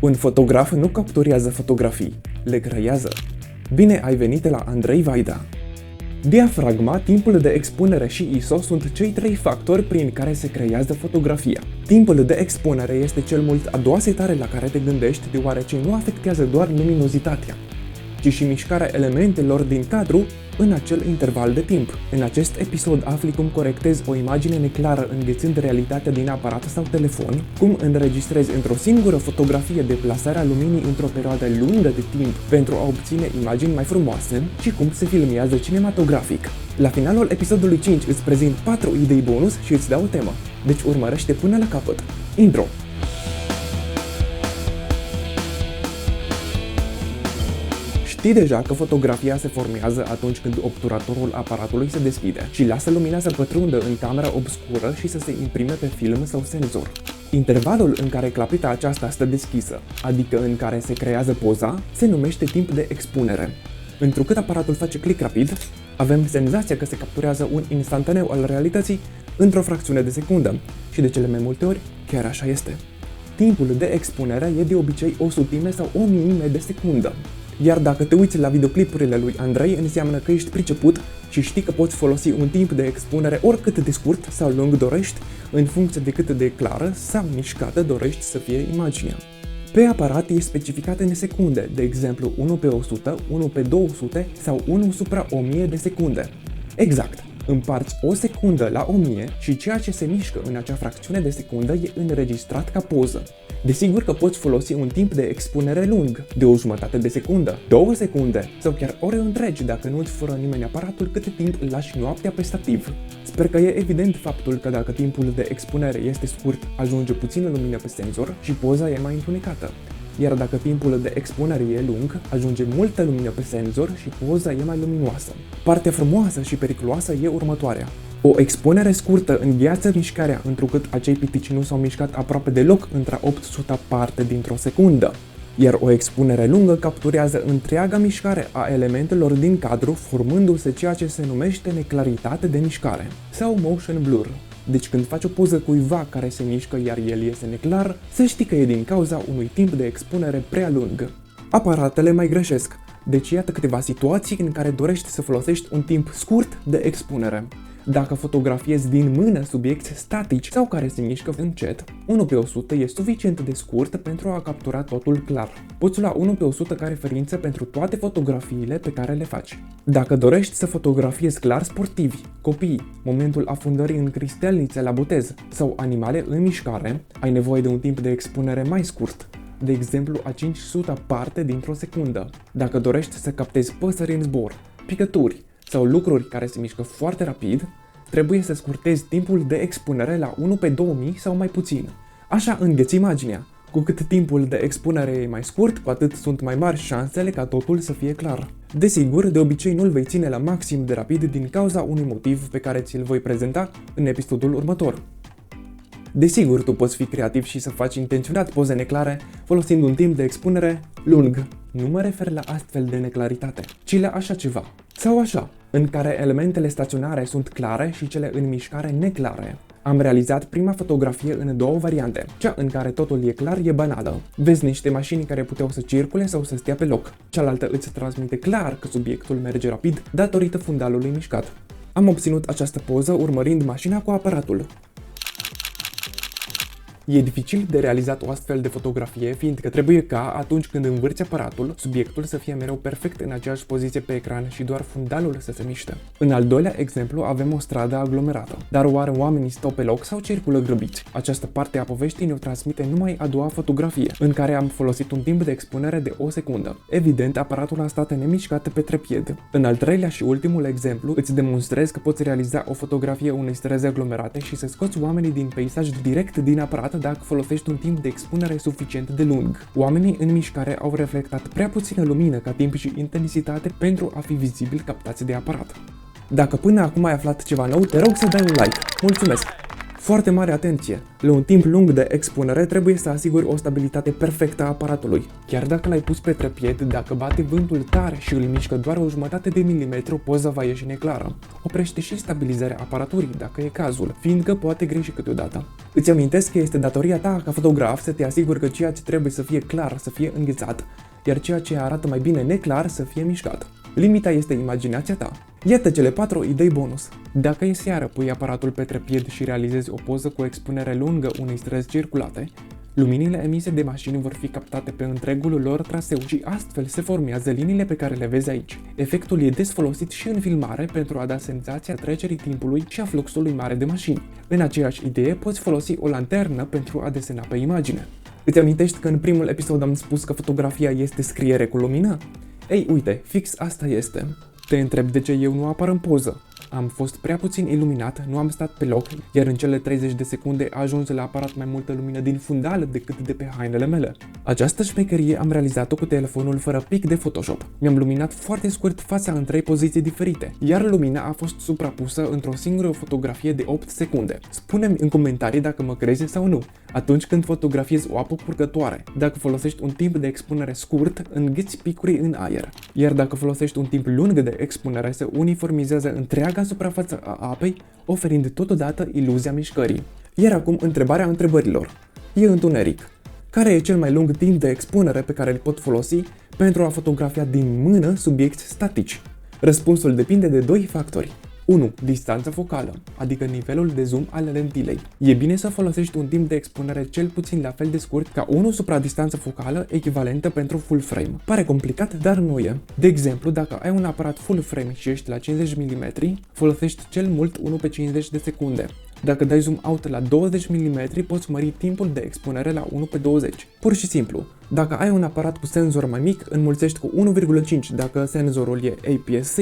Un fotograf nu capturează fotografii, le creează. Bine ai venit la Andrei Vaida! Diafragma, timpul de expunere și ISO sunt cei trei factori prin care se creează fotografia. Timpul de expunere este cel mult a doua setare la care te gândești, deoarece nu afectează doar luminozitatea, ci și mișcarea elementelor din cadru în acel interval de timp. În acest episod afli cum corectezi o imagine neclară înghețând realitatea din aparat sau telefon, cum înregistrezi într-o singură fotografie deplasarea luminii într-o perioadă lungă de timp pentru a obține imagini mai frumoase și cum se filmează cinematografic. La finalul episodului 5 îți prezint 4 idei bonus și îți dau o temă, deci urmărește până la capăt. Intro! Știi deja că fotografia se formează atunci când obturatorul aparatului se deschide și lasă lumina să pătrundă în camera obscură și să se imprime pe film sau senzor. Intervalul în care clapita aceasta stă deschisă, adică în care se creează poza, se numește timp de expunere. Întrucât aparatul face click rapid, avem senzația că se capturează un instantaneu al realității într-o fracțiune de secundă și de cele mai multe ori chiar așa este. Timpul de expunere e de obicei o sutime sau o miime de secundă. Iar dacă te uiți la videoclipurile lui Andrei, înseamnă că ești priceput și știi că poți folosi un timp de expunere oricât de scurt sau lung dorești, în funcție de cât de clară sau mișcată dorești să fie imaginea. Pe aparat e specificat în secunde, de exemplu 1 pe 100, 1 pe 200 sau 1 supra 1000 de secunde. Exact! Împarți o secundă la 1000 și ceea ce se mișcă în acea fracțiune de secundă e înregistrat ca poză. Desigur că poți folosi un timp de expunere lung, de o jumătate de secundă, 2 secunde sau chiar ore întregi dacă nu îți fură nimeni aparatul cât timp îl lași noaptea pe stativ. Sper că e evident faptul că dacă timpul de expunere este scurt, ajunge puțină lumină pe senzor și poza e mai întunecată. Iar dacă timpul de expunere e lung, ajunge multă lumină pe senzor și poza e mai luminoasă. Partea frumoasă și periculoasă e următoarea. O expunere scurtă îngheață mișcarea, întrucât acei pitici nu s-au mișcat aproape deloc între 800 parte dintr-o secundă. Iar o expunere lungă capturează întreaga mișcare a elementelor din cadru, formându-se ceea ce se numește neclaritate de mișcare sau motion blur. Deci când faci o poză cuiva care se mișcă iar el iese neclar, să știi că e din cauza unui timp de expunere prea lung. Aparatele mai greșesc, deci iată câteva situații în care dorești să folosești un timp scurt de expunere. Dacă fotografiezi din mână subiecti statici sau care se mișcă încet, 1 pe 100 e suficient de scurt pentru a captura totul clar. Poți lua 1 pe 100 ca referință pentru toate fotografiile pe care le faci. Dacă dorești să fotografiezi clar sportivi, copii, momentul afundării în cristalnițe la botez sau animale în mișcare, ai nevoie de un timp de expunere mai scurt, de exemplu a 500 parte dintr-o secundă. Dacă dorești să captezi păsări în zbor, picături sau lucruri care se mișcă foarte rapid, trebuie să scurtezi timpul de expunere la 1 pe 2000 sau mai puțin. Așa îngheți imaginea. Cu cât timpul de expunere e mai scurt, cu atât sunt mai mari șansele ca totul să fie clar. Desigur, de obicei nu-l vei ține la maxim de rapid din cauza unui motiv pe care ți-l voi prezenta în episodul următor. Desigur, tu poți fi creativ și să faci intenționat poze neclare folosind un timp de expunere lung. Nu mă refer la astfel de neclaritate, ci la așa ceva. Sau așa, în care elementele staționare sunt clare și cele în mișcare neclare. Am realizat prima fotografie în două variante. Cea în care totul e clar e banală. Vezi niște mașini care puteau să circule sau să stea pe loc. Cealaltă îți transmite clar că subiectul merge rapid datorită fundalului mișcat. Am obținut această poză urmărind mașina cu aparatul. E dificil de realizat o astfel de fotografie, fiindcă trebuie ca, atunci când învârți aparatul, subiectul să fie mereu perfect în aceeași poziție pe ecran și doar fundalul să se miște. În al doilea exemplu avem o stradă aglomerată, dar oare oamenii stau pe loc sau circulă grăbiți? Această parte a poveștii ne-o transmite numai a doua fotografie, în care am folosit un timp de expunere de o secundă. Evident, aparatul a stat nemișcat pe trepied. În al treilea și ultimul exemplu, îți demonstrez că poți realiza o fotografie unei străzi aglomerate și să scoți oamenii din peisaj direct din aparat dacă folosești un timp de expunere suficient de lung. Oamenii în mișcare au reflectat prea puțină lumină ca timp și intensitate pentru a fi vizibil captați de aparat. Dacă până acum ai aflat ceva nou, te rog să dai un like. Mulțumesc! Foarte mare atenție! La un timp lung de expunere trebuie să asiguri o stabilitate perfectă a aparatului. Chiar dacă l-ai pus pe trepied, dacă bate vântul tare și îl mișcă doar o jumătate de milimetru, poza va ieși neclară. Oprește și stabilizarea aparaturii, dacă e cazul, fiindcă poate greși câteodată. Îți amintesc că este datoria ta ca fotograf să te asiguri că ceea ce trebuie să fie clar să fie înghețat, iar ceea ce arată mai bine neclar să fie mișcat. Limita este imaginația ta. Iată cele 4 idei bonus. Dacă e seară, pui aparatul pe trepied și realizezi o poză cu o expunere lungă unei străzi circulate, luminile emise de mașini vor fi captate pe întregul lor traseu și astfel se formează liniile pe care le vezi aici. Efectul e des folosit și în filmare pentru a da senzația trecerii timpului și a fluxului mare de mașini. În aceeași idee, poți folosi o lanternă pentru a desena pe imagine. Îți amintești că în primul episod am spus că fotografia este scriere cu lumină? Ei, uite, fix asta este. Te întreb de ce eu nu apar în poză. Am fost prea puțin iluminat, nu am stat pe loc, iar în cele 30 de secunde a ajuns la aparat mai multă lumină din fundal decât de pe hainele mele. Această șmecherie am realizat-o cu telefonul fără pic de Photoshop. Mi-am luminat foarte scurt fața în 3 poziții diferite, iar lumina a fost suprapusă într-o singură fotografie de 8 secunde. Spune-mi în comentarii dacă mă crezi sau nu. Atunci când fotografiezi o apă curgătoare, dacă folosești un timp de expunere scurt, înghiți picuri în aer. Iar dacă folosești un timp lung de expunere, se uniformizează întreaga suprafață a apei, oferind totodată iluzia mișcării. Iar acum întrebarea întrebărilor. E întuneric. Care e cel mai lung timp de expunere pe care îl pot folosi pentru a fotografia din mână subiecti statici? Răspunsul depinde de 2 factori. 1. Distanța focală, adică nivelul de zoom al lentilei. E bine să folosești un timp de expunere cel puțin la fel de scurt ca 1 supra distanță focală echivalentă pentru full frame. Pare complicat, dar nu e. De exemplu, dacă ai un aparat full frame și ești la 50 mm, folosești cel mult 1 pe 50 de secunde. Dacă dai zoom out la 20 mm, poți mări timpul de expunere la 1 pe 20. Pur și simplu, dacă ai un aparat cu senzor mai mic, înmulțești cu 1,5 dacă senzorul e APS-C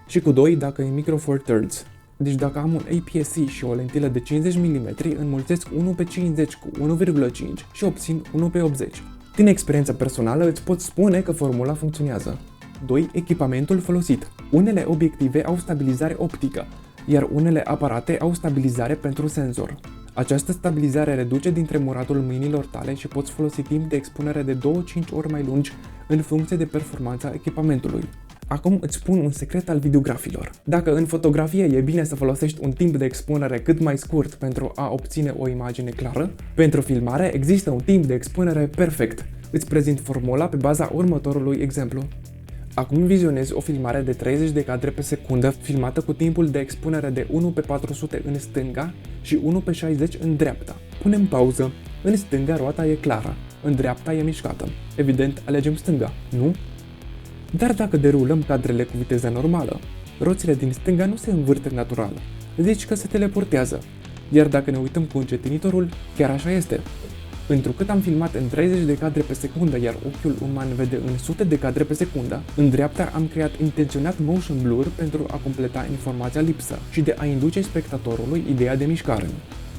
și cu 2 dacă e Micro Four Thirds. Deci dacă am un APS-C și o lentilă de 50 mm, înmulțesc 1 pe 50 cu 1,5 și obțin 1 pe 80. Din experiența personală îți pot spune că formula funcționează. 2. Echipamentul folosit. Unele obiective au stabilizare optică, iar unele aparate au stabilizare pentru senzor. Această stabilizare reduce din tremuratul mâinilor tale și poți folosi timp de expunere de 2-5 ori mai lungi în funcție de performanța echipamentului. Acum îți spun un secret al videografilor. Dacă în fotografie e bine să folosești un timp de expunere cât mai scurt pentru a obține o imagine clară, pentru filmare există un timp de expunere perfect. Îți prezint formula pe baza următorului exemplu. Acum vizionezi o filmare de 30 de cadre pe secundă filmată cu timpul de expunere de 1 pe 400 în stânga și 1 pe 60 în dreapta. Punem pauză. În stânga roata e clară, în dreapta e mișcată. Evident, alegem stânga, nu? Dar dacă derulăm cadrele cu viteză normală, roțile din stânga nu se învârt natural, deci că se teleportează. Iar dacă ne uităm cu încetinitorul, chiar așa este. Întrucât am filmat în 30 de cadre pe secundă, iar ochiul uman vede în sute de cadre pe secundă, în dreapta am creat intenționat motion blur pentru a completa informația lipsă și de a induce spectatorului ideea de mișcare.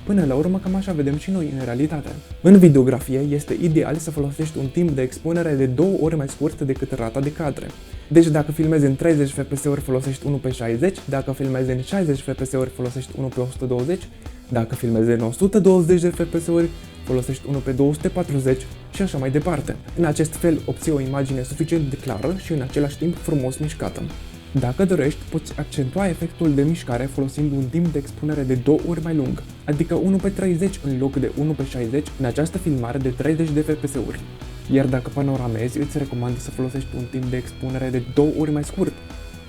Până la urmă, cam așa vedem și noi în realitate. În videografie este ideal să folosești un timp de expunere de 2 ori mai scurt decât rata de cadre. Deci dacă filmezi în 30 fps-uri folosești 1 pe 60, dacă filmezi în 60 fps-uri folosești 1 pe 120, dacă filmezi în 120 de fps-uri folosești 1 pe 240 și așa mai departe. În acest fel obții o imagine suficient de clară și în același timp frumos mișcată. Dacă dorești, poți accentua efectul de mișcare folosind un timp de expunere de 2 ori mai lung, adică 1 pe 30 în loc de 1 pe 60 în această filmare de 30 de fps-uri. Iar dacă panoramezi, îți recomand să folosești un timp de expunere de 2 ori mai scurt,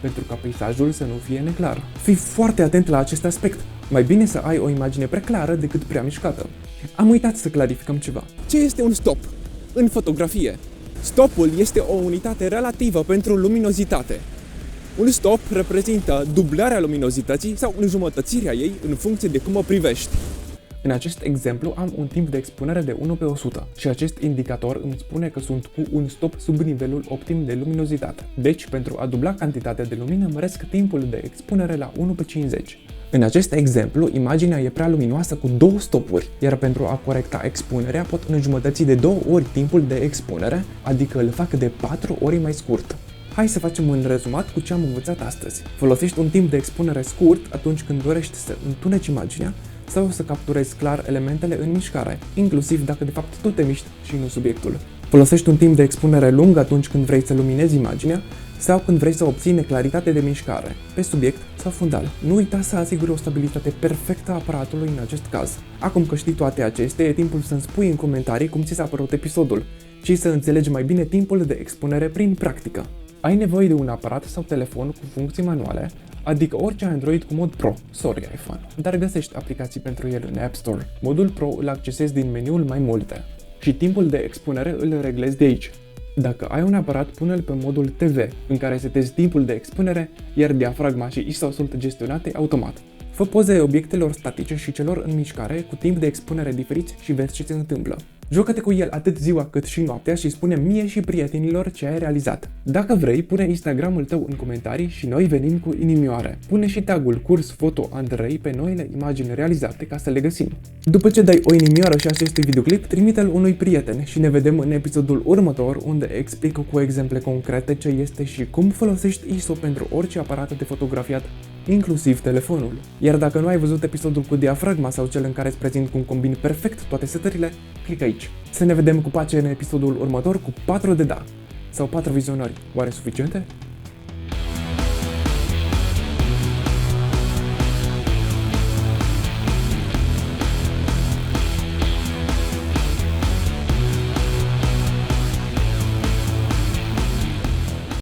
pentru ca peisajul să nu fie neclar. Fii foarte atent la acest aspect. Mai bine să ai o imagine prea clară decât prea mișcată. Am uitat să clarificăm ceva. Ce este un stop? În fotografie, stopul este o unitate relativă pentru luminozitate. Un stop reprezintă dublarea luminozității sau înjumătățirea ei în funcție de cum o privești. În acest exemplu am un timp de expunere de 1 pe 100 și acest indicator îmi spune că sunt cu un stop sub nivelul optim de luminozitate. Deci, pentru a dubla cantitatea de lumină, măresc timpul de expunere la 1 pe 50. În acest exemplu, imaginea e prea luminoasă cu 2 stopuri, iar pentru a corecta expunerea pot înjumătăți de 2 ori timpul de expunere, adică îl fac de 4 ori mai scurt. Hai să facem un rezumat cu ce am învățat astăzi. Folosești un timp de expunere scurt atunci când dorești să întuneci imaginea sau să capturezi clar elementele în mișcare, inclusiv dacă de fapt tu te miști și nu subiectul. Folosești un timp de expunere lung atunci când vrei să luminezi imaginea sau când vrei să obții neclaritate de mișcare, pe subiect sau fundal. Nu uita să asiguri o stabilitate perfectă a aparatului în acest caz. Acum că știi toate acestea, e timpul să-mi spui în comentarii cum ți s-a părut episodul și să înțelegi mai bine timpul de expunere prin practică. Ai nevoie de un aparat sau telefon cu funcții manuale, adică orice Android cu mod Pro, sorry iPhone, dar găsești aplicații pentru el în App Store. Modul Pro îl accesezi din meniul Mai multe și timpul de expunere îl reglezi de aici. Dacă ai un aparat, pune-l pe modul TV, în care setezi timpul de expunere, iar diafragma și ISO sunt gestionate automat. Fă poze obiectelor statice și celor în mișcare cu timp de expunere diferiți și vezi ce se întâmplă. Joacă-te cu el atât ziua cât și noaptea și spune mie și prietenilor ce ai realizat. Dacă vrei, pune Instagramul tău în comentarii și noi venim cu inimioare. Pune și tagul Curs Foto Andrei pe noile imagini realizate ca să le găsim. După ce dai o inimioară și acestui videoclip, trimite-l unui prieten și ne vedem în episodul următor, unde explic cu exemple concrete ce este și cum folosești ISO pentru orice aparat de fotografiat, inclusiv telefonul. Iar dacă nu ai văzut episodul cu diafragma sau cel în care îți prezint cum combin perfect toate setările, clică aici. Să ne vedem cu pace în episodul următor cu 4 de da sau 4 vizionări. Oare suficiente?